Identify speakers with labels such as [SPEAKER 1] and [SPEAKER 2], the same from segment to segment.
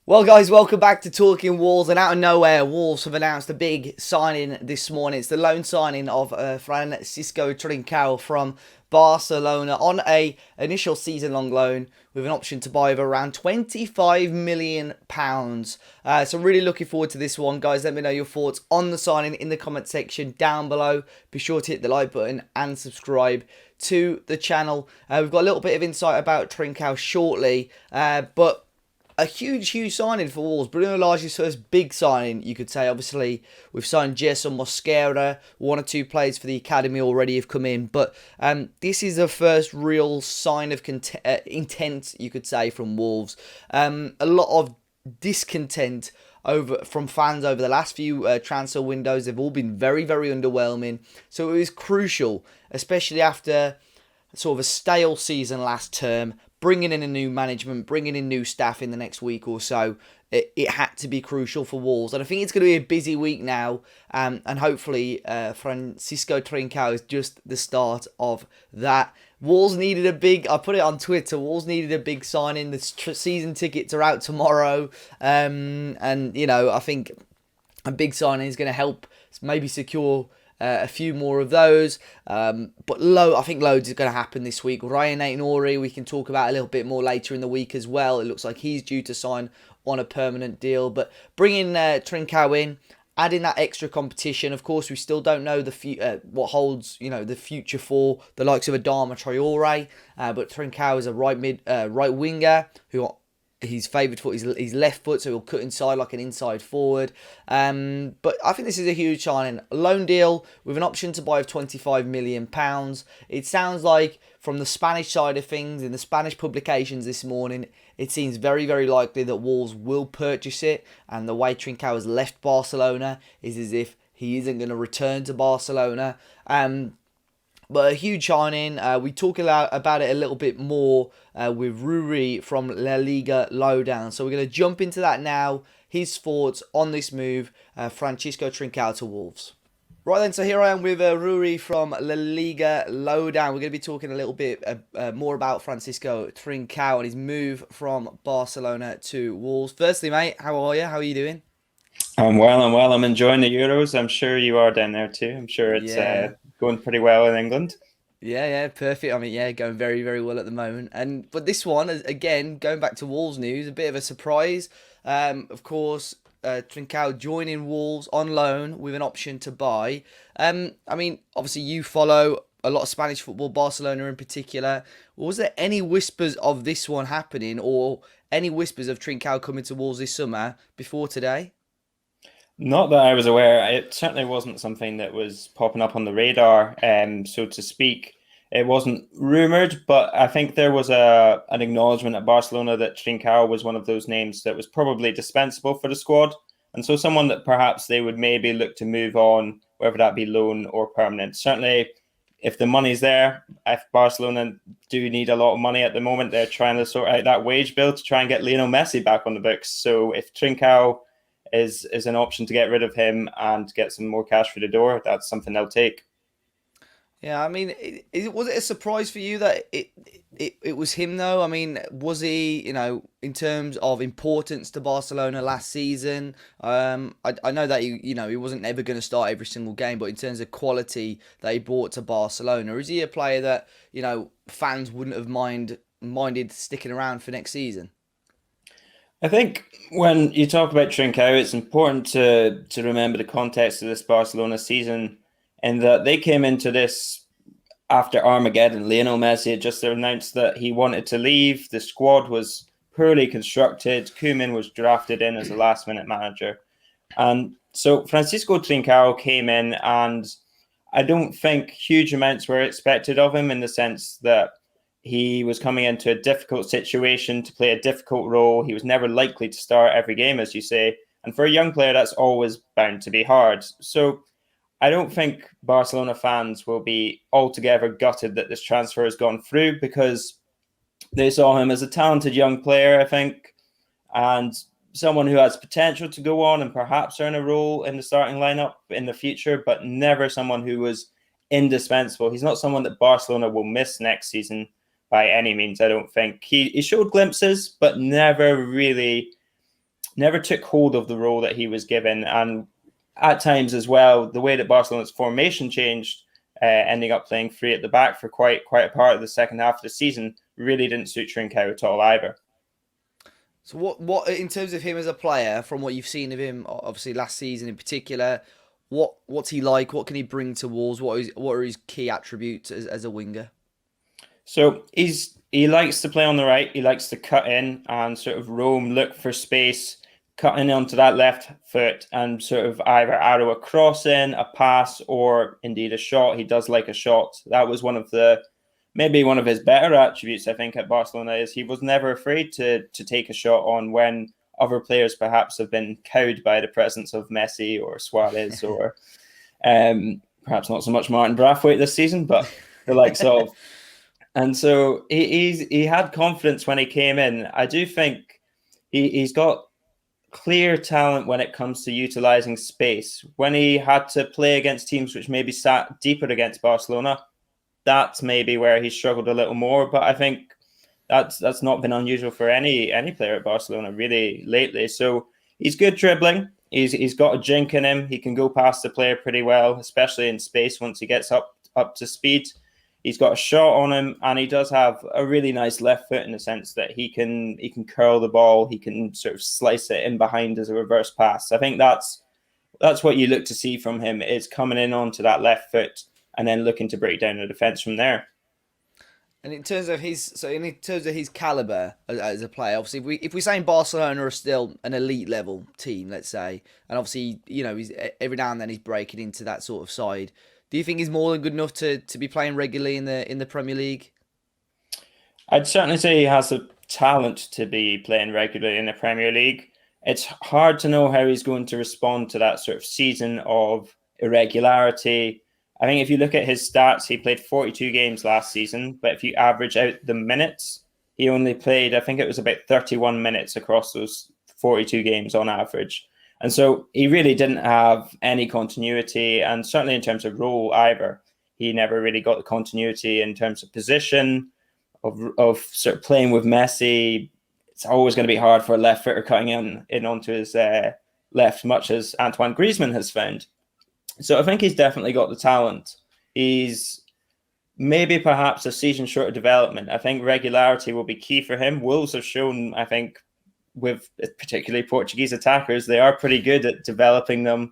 [SPEAKER 1] Well, guys, welcome back to Talking Wolves. And out of nowhere, Wolves have announced a big signing this morning. It's the loan signing of Francisco Trincao from Barcelona on a initial season-long loan with an option to buy of around £25 million. So really looking forward to this one, guys. Let me know your thoughts on the signing in the comment section down below. Be sure to hit the like button and subscribe to the channel. We've got a little bit of insight about Trincao shortly, but a huge signing for Wolves. Bruno Lage's first big signing, you could say. Obviously, we've signed Gerson Mosquera. One or two players for the academy already have come in. But this is the first real sign of intent, you could say, from Wolves. A lot of discontent from fans over the last few transfer windows. They've all been very underwhelming. So it was crucial, especially after sort of a stale season last term, bringing in a new management, bringing in new staff in the next week or so. It had to be crucial for Wolves. And I think it's going to be a busy week now. And hopefully Francisco Trincao is just the start of that. Wolves needed I put it on Twitter, Wolves needed a big signing. The season tickets are out tomorrow. And, I think a big signing is going to help maybe secure a few more of those, but I think loads is going to happen this week. Ryan Aït-Nouri, we can talk about a little bit more later in the week as well. It looks like he's due to sign on a permanent deal, but bringing Trincao in, adding that extra competition. Of course, we still don't know what holds the future for the likes of Adama Traore, but Trincao is a right winger who he's favoured for his left foot, so he'll cut inside like an inside forward. But I think this is a huge signing. A loan deal with an option to buy of £25 million. It sounds like from the Spanish side of things, in the Spanish publications this morning, it seems very likely that Wolves will purchase it. And the way Trincao has left Barcelona is as if he isn't going to return to Barcelona. But a huge signing. We talk about it a little bit more with Ruairidh from La Liga Lowdown. So we're going to jump into that now. His thoughts on this move, Francisco Trincao to Wolves. Right then, so here I am with Ruairidh from La Liga Lowdown. We're going to be talking a little bit more about Francisco Trincao and his move from Barcelona to Wolves. Firstly, mate, how are you? How are you doing?
[SPEAKER 2] I'm well. I'm enjoying the Euros. I'm sure you are down there too. I'm sure it's
[SPEAKER 1] Yeah.
[SPEAKER 2] going pretty well in England.
[SPEAKER 1] Yeah, perfect. I mean, yeah, going very well at the moment. But this one, again, going back to Wolves news, a bit of a surprise. Of course, Trincao joining Wolves on loan with an option to buy. I mean, obviously you follow a lot of Spanish football, Barcelona in particular. Was there any whispers of this one happening, or any whispers of Trincao coming to Wolves this summer before today?
[SPEAKER 2] Not that I was aware. It certainly wasn't something that was popping up on the radar, so to speak. It wasn't rumored, but I think there was an acknowledgement at Barcelona that Trincao was one of those names that was probably dispensable for the squad, and so someone that perhaps they would maybe look to move on, whether that be loan or permanent. Certainly, if the money's there, if Barcelona do need a lot of money at the moment, they're trying to sort out that wage bill to try and get Lionel Messi back on the books. So if Trincao is an option to get rid of him and get some more cash for the door, that's something they'll take.
[SPEAKER 1] Yeah, I mean, was it a surprise for you that it was him though? I mean, was he, in terms of importance to Barcelona last season? I know that he wasn't ever going to start every single game, but in terms of quality that he brought to Barcelona, is he a player that fans wouldn't have minded sticking around for next season?
[SPEAKER 2] I think when you talk about Trincao, it's important to remember the context of this Barcelona season, and that they came into this after Armageddon. Lionel Messi had just announced that he wanted to leave. The squad was poorly constructed. Koeman was drafted in as a last-minute manager, and so Francisco Trincao came in, and I don't think huge amounts were expected of him in the sense that he was coming into a difficult situation to play a difficult role. He was never likely to start every game, as you say. And for a young player, that's always bound to be hard. So I don't think Barcelona fans will be altogether gutted that this transfer has gone through, because they saw him as a talented young player, I think, and someone who has potential to go on and perhaps earn a role in the starting lineup in the future, but never someone who was indispensable. He's not someone that Barcelona will miss next season by any means, I don't think. He showed glimpses, but never really never took hold of the role that he was given. And at times as well, the way that Barcelona's formation changed, ending up playing three at the back for quite a part of the second half of the season, really didn't suit Trincao at all either.
[SPEAKER 1] So what in terms of him as a player, from what you've seen of him, obviously last season in particular, what's he like? What can he bring to Wolves? What are his key attributes as a winger?
[SPEAKER 2] So he likes to play on the right. He likes to cut in and sort of roam, look for space, cut in onto that left foot and sort of either arrow a cross in, a pass, or indeed a shot. He does like a shot. That was maybe one of his better attributes, I think, at Barcelona, is he was never afraid to take a shot on when other players perhaps have been cowed by the presence of Messi or Suarez or perhaps not so much Martin Braithwaite this season, but the likes of. And so he had confidence when he came in. I do think he's got clear talent when it comes to utilizing space. When he had to play against teams which maybe sat deeper against Barcelona, that's maybe where he struggled a little more. But I think that's not been unusual for any player at Barcelona really lately. So he's good dribbling. He's got a jink in him. He can go past the player pretty well, especially in space once he gets up to speed. He's got a shot on him, and he does have a really nice left foot in the sense that he can curl the ball. He can sort of slice it in behind as a reverse pass. I think that's what you look to see from him, is coming in onto that left foot and then looking to break down the defense from there.
[SPEAKER 1] And in terms of his caliber as a player, obviously, if we're saying Barcelona are still an elite level team, let's say, and obviously, he's every now and then he's breaking into that sort of side. Do you think he's more than good enough to be playing regularly in the Premier League?
[SPEAKER 2] I'd certainly say he has the talent to be playing regularly in the Premier League. It's hard to know how he's going to respond to that sort of season of irregularity. I think if you look at his stats, he played 42 games last season, but if you average out the minutes, he only played, I think it was about 31 minutes across those 42 games on average. And so he really didn't have any continuity, and certainly in terms of role either. He never really got the continuity in terms of position, of sort of playing with Messi. It's always going to be hard for a left footer cutting in onto his left, much as Antoine Griezmann has found. So I think he's definitely got the talent. He's maybe perhaps a season short of development. I think regularity will be key for him. Wolves have shown, I think, with particularly Portuguese attackers, they are pretty good at developing them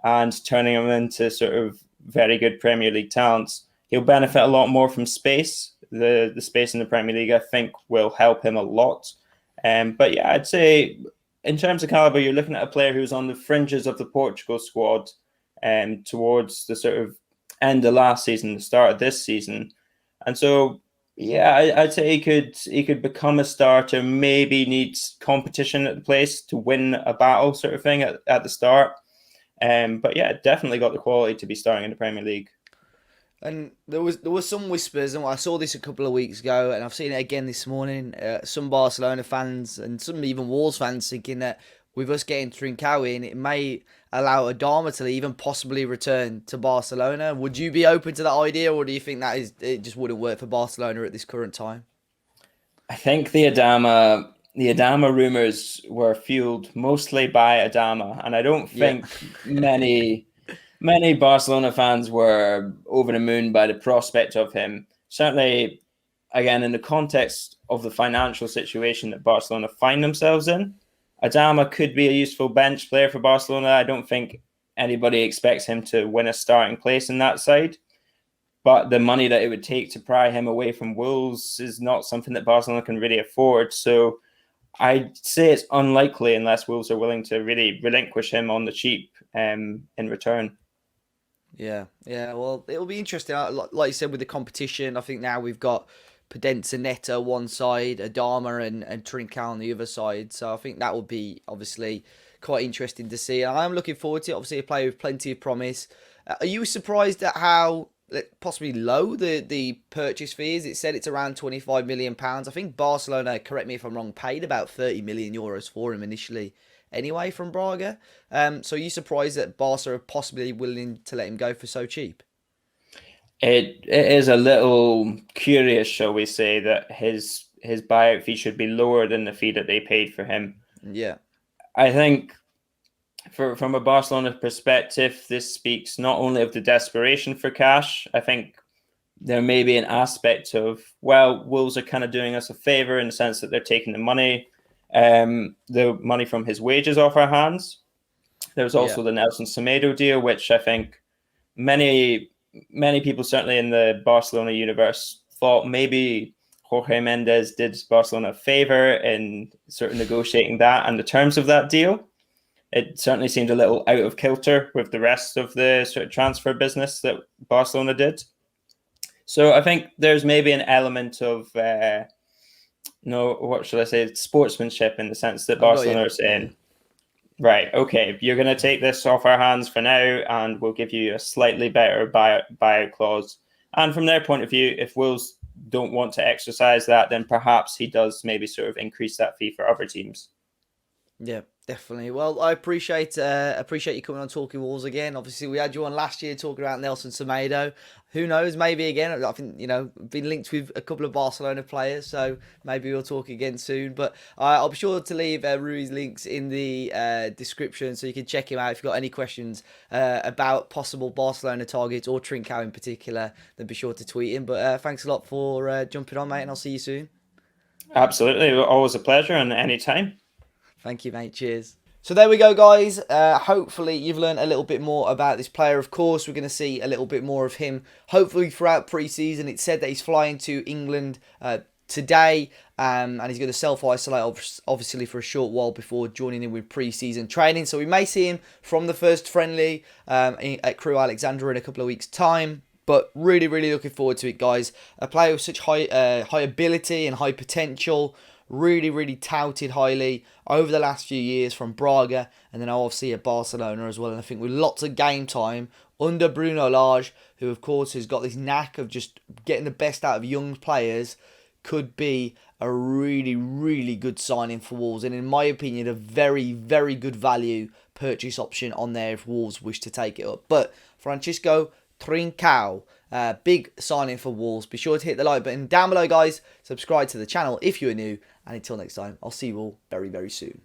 [SPEAKER 2] and turning them into sort of very good Premier League talents. He'll benefit a lot more from space. The space in the Premier League, I think, will help him a lot. But yeah, I'd say in terms of caliber, you're looking at a player who's on the fringes of the Portugal squad towards the sort of end of last season, the start of this season. And so yeah, I'd say he could become a starter, maybe needs competition at the place to win a battle sort of thing at the start. But yeah, definitely got the quality to be starting in the Premier League.
[SPEAKER 1] And there was some whispers, and I saw this a couple of weeks ago, and I've seen it again this morning. Some Barcelona fans and some even Wolves fans thinking that with us getting Trincao in, it may allow Adama to even possibly return to Barcelona. Would you be open to that idea, or do you think it just wouldn't work for Barcelona at this current time?
[SPEAKER 2] I think the Adama rumors were fueled mostly by Adama, and I don't think many Barcelona fans were over the moon by the prospect of him. Certainly, again, in the context of the financial situation that Barcelona find themselves in, Adama could be a useful bench player for Barcelona. I don't think anybody expects him to win a starting place in that side. But the money that it would take to pry him away from Wolves is not something that Barcelona can really afford. So I'd say it's unlikely unless Wolves are willing to really relinquish him on the cheap in return.
[SPEAKER 1] Yeah. Well, it'll be interesting. Like you said, with the competition, I think now we've got Podence Neto one side, Adama and Trincão on the other side. So I think that will be obviously quite interesting to see. And I'm looking forward to it. Obviously, a player with plenty of promise. Are you surprised at how possibly low the purchase fee is? It said it's around £25 million. I think Barcelona, correct me if I'm wrong, paid about €30 million for him initially anyway from Braga. So are you surprised that Barca are possibly willing to let him go for so cheap?
[SPEAKER 2] It is a little curious, shall we say, that his buyout fee should be lower than the fee that they paid for him.
[SPEAKER 1] Yeah.
[SPEAKER 2] I think from a Barcelona perspective, this speaks not only of the desperation for cash. I think there may be an aspect of, well, Wolves are kind of doing us a favor in the sense that they're taking the money from his wages off our hands. There's also the Nelson Semedo deal, which I think many people, certainly in the Barcelona universe, thought maybe Jorge Mendes did Barcelona a favor in sort of negotiating that and the terms of that deal. It certainly seemed a little out of kilter with the rest of the sort of transfer business that Barcelona did. So I think there's maybe an element of, what should I say, sportsmanship, in the sense that Barcelona are saying, right, okay, you're going to take this off our hands for now, and we'll give you a slightly better buyout clause. And from their point of view, if Wolves don't want to exercise that, then perhaps he does maybe sort of increase that fee for other teams.
[SPEAKER 1] Yeah, definitely. Well, I appreciate you coming on Talking Wolves again. Obviously, we had you on last year talking about Nelson Semedo. Who knows? Maybe again. I think been linked with a couple of Barcelona players, so maybe we'll talk again soon. But I'll be sure to leave Rui's links in the description, so you can check him out if you've got any questions about possible Barcelona targets or Trincao in particular. Then be sure to tweet him. But thanks a lot for jumping on, mate, and I'll see you soon.
[SPEAKER 2] Absolutely, always a pleasure, and anytime.
[SPEAKER 1] Thank you, mate. Cheers. So there we go, guys. Hopefully you've learned a little bit more about this player. Of course, we're going to see a little bit more of him, hopefully throughout pre-season. It's said that he's flying to England today, and he's going to self-isolate, obviously, for a short while before joining in with pre-season training. So we may see him from the first friendly at Crewe Alexandra in a couple of weeks' time. But really, really looking forward to it, guys. A player with such high ability and high potential. Really, really touted highly over the last few years from Braga, and then obviously at Barcelona as well. And I think with lots of game time under Bruno Lage, who of course has got this knack of just getting the best out of young players, could be a really, really good signing for Wolves. And in my opinion, a very, very good value purchase option on there if Wolves wish to take it up. But Francisco Trincao, big signing for Wolves. Be sure to hit the like button down below, guys. Subscribe to the channel if you're new. And until next time, I'll see you all very, very soon.